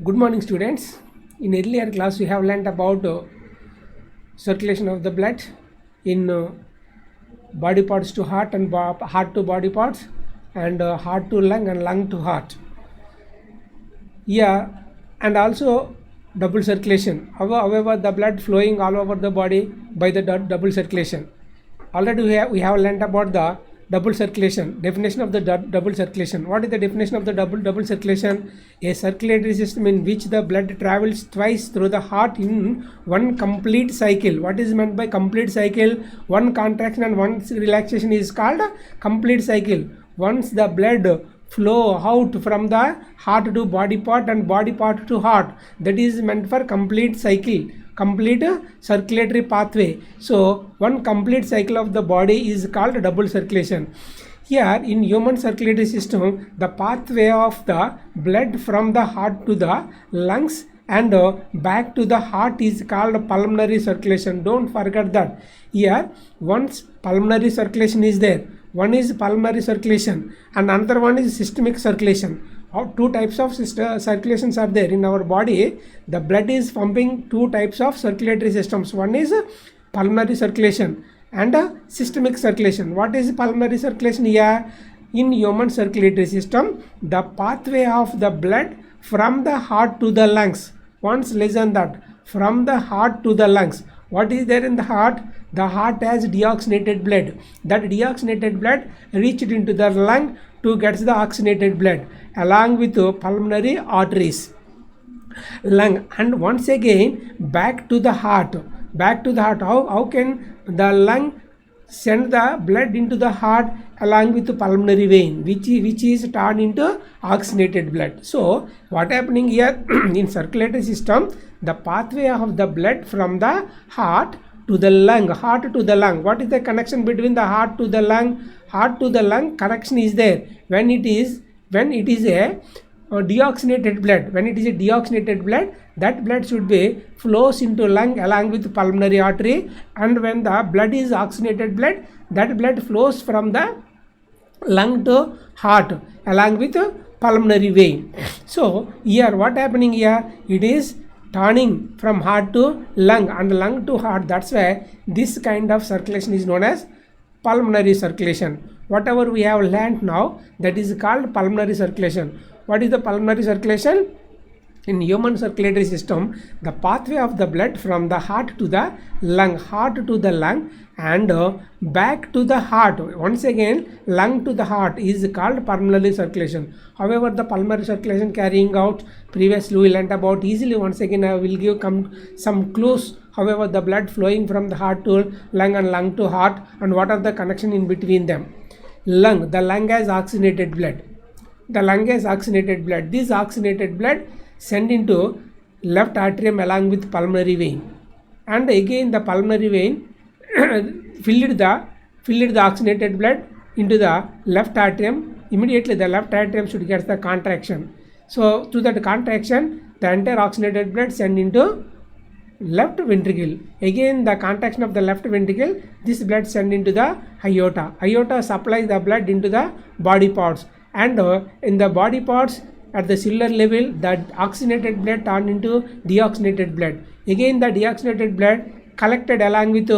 Good morning, students. In earlier class, we have learnt about circulation of the blood in body parts to heart and heart to body parts, and heart to lung and lung to heart. Yeah, and also double circulation. However, the blood flowing all over the body by the double circulation. Already we have learnt about the double circulation. Definition of the double circulation. What is the definition of the double circulation? A circulatory system in which the blood travels twice through the heart in one complete cycle. What is meant by complete cycle? One contraction and one relaxation is called a complete cycle. Once the blood flow out from the heart to body part and body part to heart, that is meant for complete cycle, complete circulatory pathway. So one complete cycle of the body is called double circulation. Here in human circulatory system, the pathway of the blood from the heart to the lungs and back to the heart is called pulmonary circulation. Don't forget that. Here once pulmonary circulation is there, one is pulmonary circulation and another one is systemic circulation. Two types of circulations are there in our body. The blood is pumping two types of circulatory systems. One is pulmonary circulation and systemic circulation. What is pulmonary circulation? Here in human circulatory system, the pathway of the blood from the heart to the lungs. Once listen that, from the heart to the lungs. What is there in the heart? The heart has deoxygenated blood. That deoxygenated blood reached into the lung to get the oxygenated blood along with pulmonary arteries, lung, and once again back to the heart. How can the lung send the blood into the heart along with the pulmonary vein, which is turned into oxygenated blood? So what happening here in circulatory system, the pathway of the blood from the heart to the lung, heart to the lung. What is the connection between the heart to the lung? Heart to the lung connection is there when it is a deoxygenated blood. When it is a deoxygenated blood, that blood should be flows into lung along with pulmonary artery, and when the blood is oxygenated blood, that blood flows from the lung to heart along with pulmonary vein. So here what happening here, it is turning from heart to lung and lung to heart. That's why this kind of circulation is known as pulmonary circulation. Whatever we have learnt now, that is called pulmonary circulation. What is the pulmonary circulation? In human circulatory system, the pathway of the blood from the heart to the lung, and back to the heart, once again lung to the heart, is called pulmonary circulation. However, the pulmonary circulation carrying out previously we learnt about easily. Once again I will give some clues. However, the blood flowing from the heart to lung and lung to heart, and what are the connection in between them? Lung, the lung has oxygenated blood. This oxygenated blood sent into left atrium along with pulmonary vein, and again the pulmonary vein filled the oxygenated blood into the left atrium. Immediately the left atrium should get the contraction. So through that contraction, the entire oxygenated blood sent into left ventricle. Again the contraction of the left ventricle, this blood sent into the aorta supplies the blood into the body parts, and in the body parts at the cellular level, the oxygenated blood turned into deoxygenated blood. Again the deoxygenated blood collected along with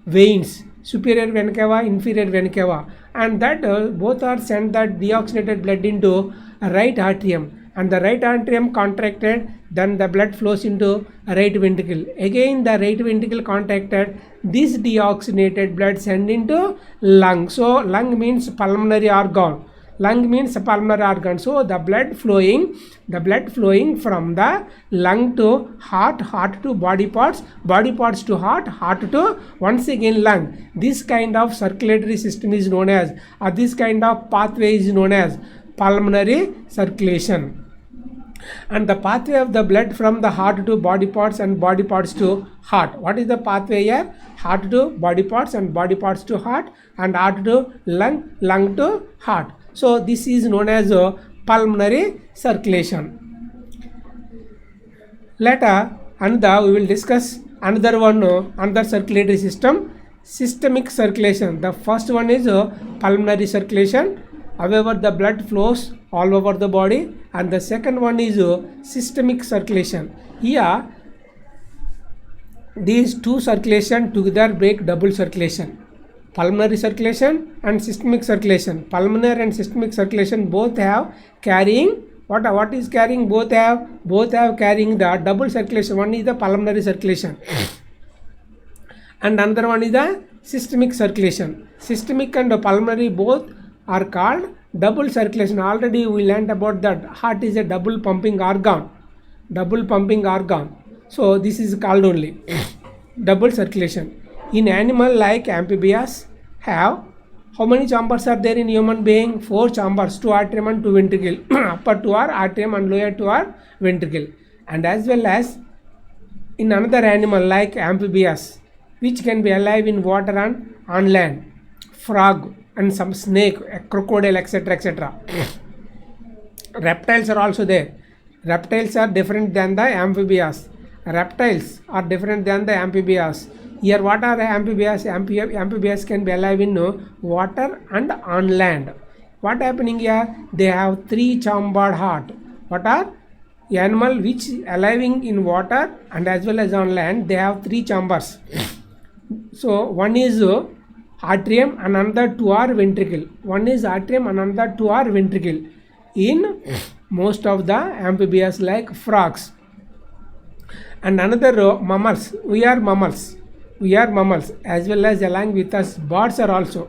veins, superior vena cava, inferior vena cava, and that both are sent that deoxygenated blood into right atrium, and the right atrium contracted, then the blood flows into right ventricle. Again the right ventricle contracted, this deoxygenated blood sent into lung. So lung means pulmonary organ. So the blood flowing from the lung to heart to body parts to heart to once again lung. This kind of circulatory system is known as, or this kind of pathway is known as pulmonary circulation. And the pathway of the blood from the heart to body parts and body parts to heart. What is the pathway here? Heart to body parts and body parts to heart, and heart to lung to heart. So this is known as pulmonary circulation. Later we will discuss another circulatory system, systemic circulation. The first one is pulmonary circulation. However, the blood flows all over the body, and the second one is systemic circulation. Here these two circulation together break double circulation. Pulmonary circulation and systemic circulation. Pulmonary and systemic circulation both have carrying what is carrying? Both have carrying the double circulation. One is the pulmonary circulation and another one is the systemic circulation. Systemic and pulmonary both are called double circulation. Already we learned about that. Heart is a double pumping organ. So this is called only double circulation. In animal like amphibians have how many chambers are there in human being? 4 chambers, 2 atrium and 2 ventricle. Upper 2 are atrium and lower 2 are ventricle. And as well as in another animal like amphibians, which can be alive in water and on land, frog and some snake, a crocodile, etc. Reptiles are also there. Reptiles are different than the amphibians. Here what are amphibians? Amphibians can be alive in water and on land. What happening here? They have 3 chambered heart. What are animal which alive in water and as well as on land? They have 3 chambers. So one is atrium and another 2 are ventricle. In most of the amphibians like frogs. And another mammals. We are mammals as well as along with us birds are also.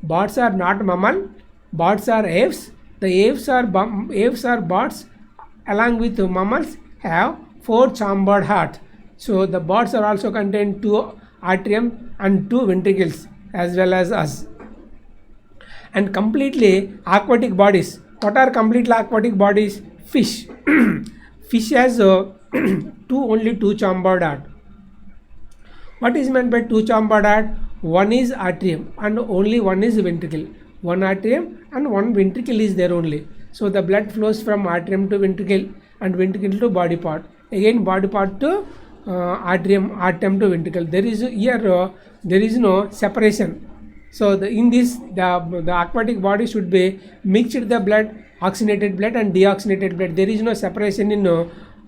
Birds are not mammal. Birds are aves. The aves are birds along with mammals have 4 chambered heart. So the birds are also contain 2 atrium and 2 ventricles as well as us. And completely aquatic bodies. What are completely aquatic bodies? Fish. Fish has only 2 chambered heart. What is meant by 2 chambered heart? One is atrium and only one is ventricle. 1 atrium and 1 ventricle is there only. So the blood flows from atrium to ventricle and ventricle to body part. Again body part to atrium to ventricle. There is no separation. So in this the aquatic body should be mixed the blood, oxygenated blood and deoxygenated blood. There is no separation in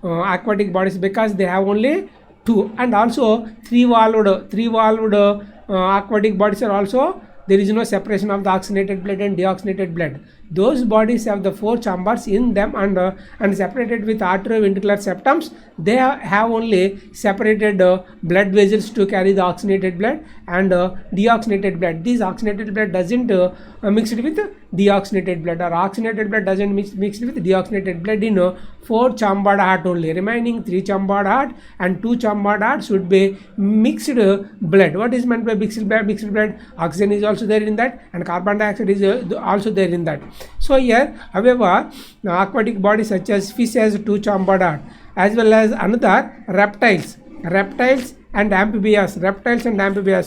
aquatic bodies because they have only 2, and also 3-valved aquatic bodies are also there is no separation of the oxygenated blood and deoxygenated blood. Those bodies have the 4 chambers in them and separated with arterioventricular septums. They have only separated blood vessels to carry the oxygenated blood and deoxygenated blood. This oxygenated blood doesn't mix it with deoxygenated blood, or oxygenated blood doesn't mix it with deoxygenated blood in 4 chambered heart only. Remaining 3 chambered heart and 2 chambered heart should be mixed blood. What is meant by mixed blood? Oxygen is also there in that and carbon dioxide is also there in that. So here, however, aquatic bodies such as fish has 2 chambered heart, as well as another reptiles and amphibians.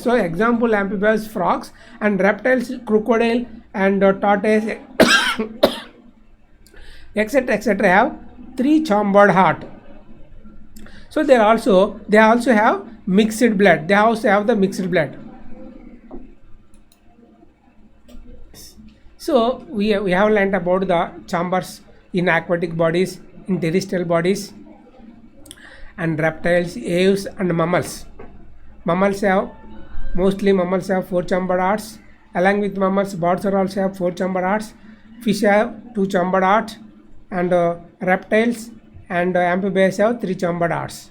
So example amphibians, frogs, and reptiles, crocodile and tortoise etc. have 3 chambered heart. So they also have mixed blood. They also have the mixed blood. So we have learnt about the chambers in aquatic bodies, in terrestrial bodies, and reptiles, aves and mammals. Mammals have 4 chambered hearts. Along with mammals, birds are also have 4 chambered hearts. Fish have 2 chambered hearts, and reptiles and amphibians have 3 chambered hearts.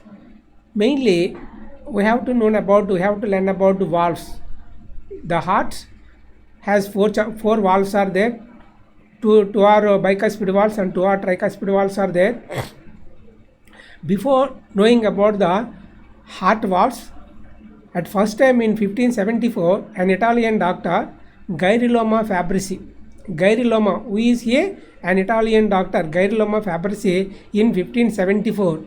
Mainly, we have to learn about the valves. The heart has 4 valves are there. 2 are bicuspid valves and 2 are tricuspid valves are there. Before knowing about the heart valves, at first time in 1574, an Italian doctor, Girolamo Fabrici, who is an Italian doctor, Girolamo Fabrici, in 1574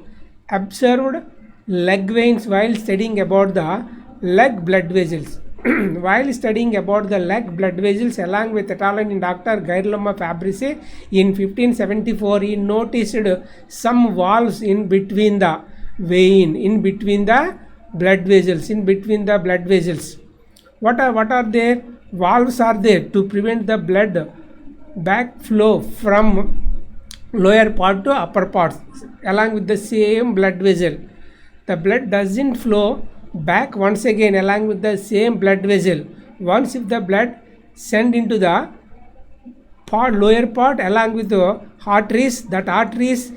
observed leg veins while studying about the leg blood vessels. While studying about the leg blood vessels along with Italian doctor Girolamo Fabrici in 1574, he noticed some valves in between the vein, in between the blood vessels. What are there? Valves are there to prevent the blood back flow from lower part to upper parts along with the same blood vessel. The blood doesn't flow back once again along with the same blood vessel. Once if the blood sent into the lower part along with the arteries, that arteries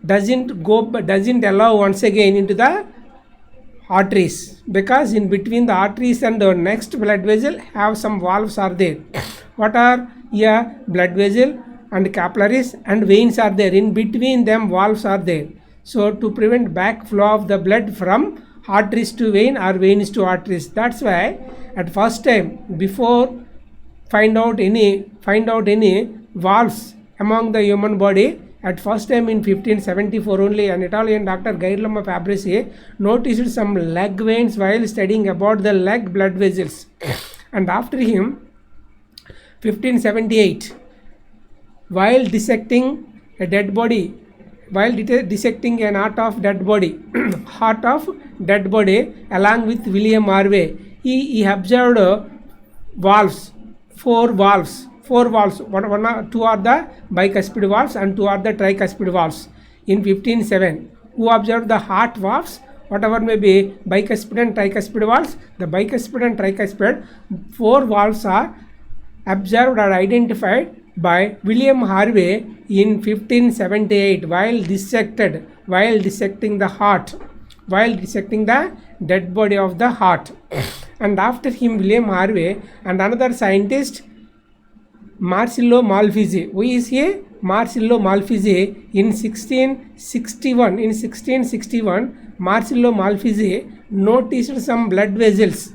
doesn't allow once again into the arteries, because in between the arteries and the next blood vessel have some valves are there. What are? Yeah, blood vessel and capillaries and veins are there. In between them valves are there. So to prevent backflow of the blood from arteries to vein or veins to arteries. That's why at first time, before find out any valves among the human body, at first time in 1574 only, an Italian doctor Girolamo Fabrici noticed some leg veins while studying about the leg blood vessels. And after him, 1578, while dissecting a dead body, while dissecting an heart of dead body along with William Harvey, he observed valves, four valves. Two are the bicuspid valves and two are the tricuspid valves. In 1507, who observed the heart valves, whatever may be bicuspid and tricuspid valves, the bicuspid and tricuspid, four valves are observed or identified by William Harvey in 1578 while dissecting the dead body of the heart. And after him, William Harvey and another scientist, Marsilio Malpighi. Who is he? Marsilio Malpighi. In 1661, Marsilio Malpighi noticed some blood vessels,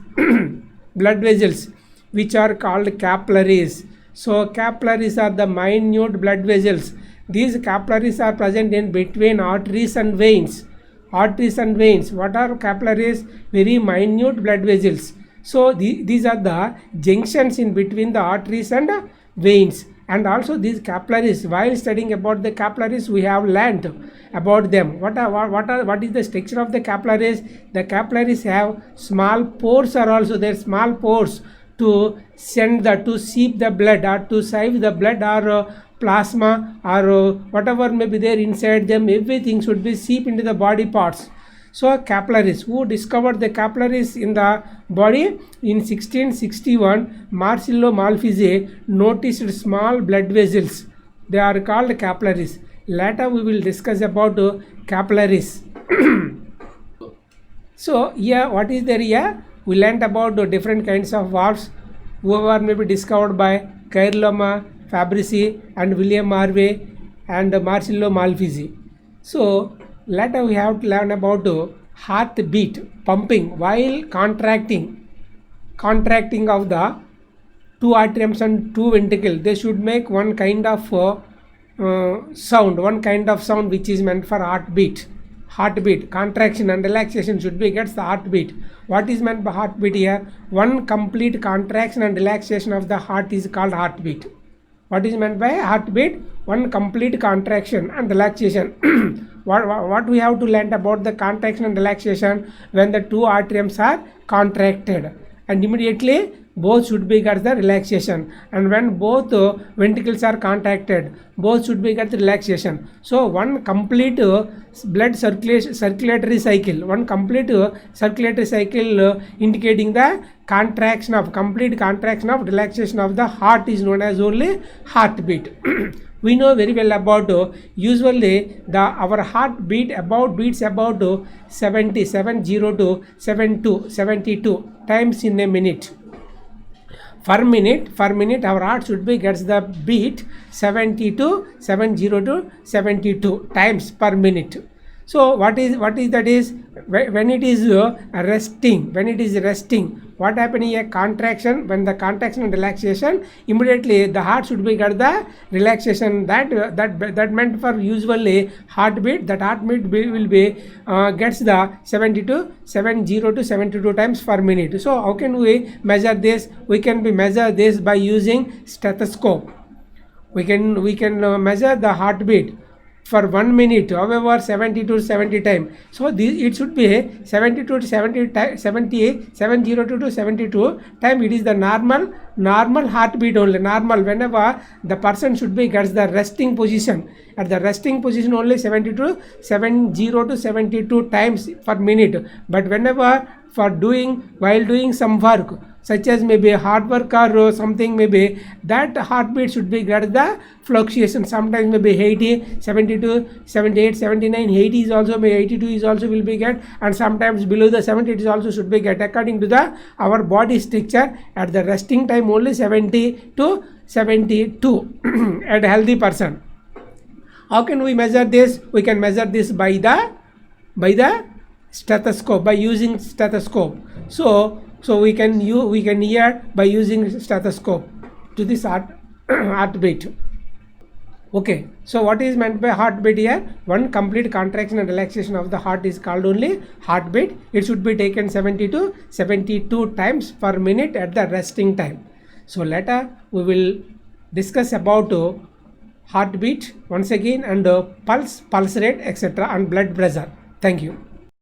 which are called capillaries. So capillaries are the minute blood vessels. These capillaries are present in between arteries and veins. What are capillaries? Very minute blood vessels. So these are the junctions in between the arteries and veins. And also these capillaries, while studying about the capillaries, we have learnt about them. What is the structure of the capillaries? The capillaries have small pores are also there, small pores to seep the blood or to sieve the blood or plasma or whatever may be there inside them. Everything should be seep into the body parts. So capillaries, who discovered the capillaries in the body? In 1661, Marsilio Malpighi noticed small blood vessels. They are called capillaries. Later we will discuss about capillaries. So here, what is there here? We learnt about the different kinds of valves whoever may be discovered by Girolamo Fabrici and William Harvey and Marsilio Malpighi. So later we have to learn about heartbeat, pumping while contracting of the two atriums and two ventricles. They should make one kind of sound which is meant for heartbeat. Contraction and relaxation should be gets the heartbeat. What is meant by heartbeat here? One complete contraction and relaxation of the heart is called heartbeat. What is meant by heartbeat? One complete contraction and relaxation. What we have to learn about the contraction and relaxation? When the two atriums are contracted and immediately both should be get the relaxation, and when both ventricles are contracted, both should be get the relaxation. So one complete blood circulatory cycle, indicating the complete contraction of relaxation of the heart is known as only heartbeat. We know very well about usually our heart beats about 70 to 72 times in a minute. Per minute our heart should be gets the beat 70 to 72 times per minute. So what is that is when it is resting, what happen here? Contraction. When the contraction and relaxation, immediately the heart should be get the relaxation. That meant for usually heartbeat. That heartbeat will be gets the 70 to 72 times per minute. So how can we measure this? We can measure this by using stethoscope. We can measure the heartbeat for 1 minute, however 70 to 70 time. So this, it should be 70 to 70 time, 70 to 72 time. It is the normal heartbeat only. Normal, whenever the person should be gets the resting position, at the resting position only 70 to 72 times per minute. But whenever while doing some work, such as maybe hard work or something, maybe that heartbeat should be get the fluctuation. Sometimes maybe 80, 72, 78, 79, 80 is also, maybe 82 is also will be get, and sometimes below the 70 it is also should be get, according to the our body structure. At the resting time only 70 to 72 at a healthy person. How can we measure this? We can measure this by the stethoscope, by using stethoscope. So we can hear by using stethoscope to this heartbeat. Okay, so what is meant by heartbeat here? One complete contraction and relaxation of the heart is called only heartbeat. It should be taken 70 to 72 times per minute at the resting time. So later we will discuss about heartbeat once again, and pulse rate, etc., and blood pressure. Thank you.